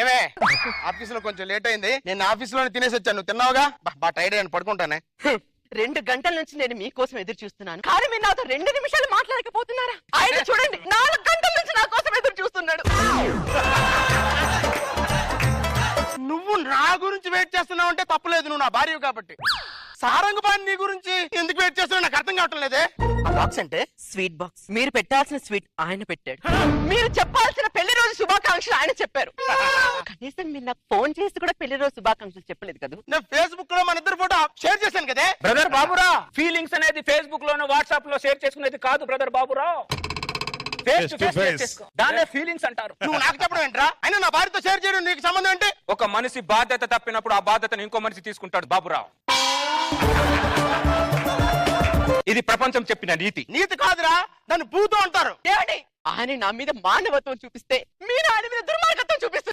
ఏమే ఆఫీస్ లో కొంచెం లేట్ అయింది, నేను ఆఫీస్ లోనే తినేసి వచ్చాను. నువ్వు తిన్నావుగా? బా టైర్డ్ అని పడుకుంటానే. 2 గంటల నుంచి నేను మీకోసం ఎదురు చూస్తున్నాను, కానీ మీరు నాతో 2 నిమిషాలు మాట్లాడకపోతున్నారా? ఆయన చూడండి 4 గంటల నుంచి నా కోసం ఎదురు చూస్తున్నాడు. నువ్వు నా గురించి వెయిట్ చేస్తున్నావు అంటే తప్పలేదు, నువ్వు నా భార్య కాబట్టి. సారంగపాణి నీ గురించి ఎందుకు వెయిట్ చేస్తున్నావు నాకు అర్థం కావటం లేదే. ఆ బాక్స్ అంటే స్వీట్ బాక్స్. మీరు పెట్టాల్సిన స్వీట్ ఆయన పెట్టాడు. మీరు చెప్పాల్సిన పెళ్లి రోజు శుభాకాంక్షలు ఆయన చెప్పారు. కనీసం మీరు నాకు ఫోన్ చేసి కూడా పెళ్లి రోజు శుభాకాంక్షలు చెప్పలేదు కదా. నేను ఫేస్బుక్ లో మన ఇద్దరు ఫోటో షేర్ చేశాను కదే. బ్రదర్ బాబురావు, ఫీలింగ్స్ అనేది ఫేస్బుక్ లోనో వాట్సాప్ లో షేర్ చేసుకునేది కాదు brother Baburao. Face to face చేసుకో, దాన్నే ఫీలింగ్స్ అంటారు. నువ్వు నాకు చెప్పడం ఏంట్రా? అయినా నా భార్యతో షేర్ చేయడం నీకు సంబంధం ఏంటి? ఒక మనిషి బాధ్యత తప్పినప్పుడు ఆ బాధ్యతను ఇంకో మనిషి తీసుకుంటాడు బాబురావు. ఇది ప్రపంచం చెప్పిన నీతి. నీతి కాదురా, దాన్ని భూతం అంటారు. ఏమండి, ఆయన నా మీద మానవత్వం చూపిస్తే మీరు ఆయన మీద దుర్మార్గత్వం చూపిస్తున్నారు.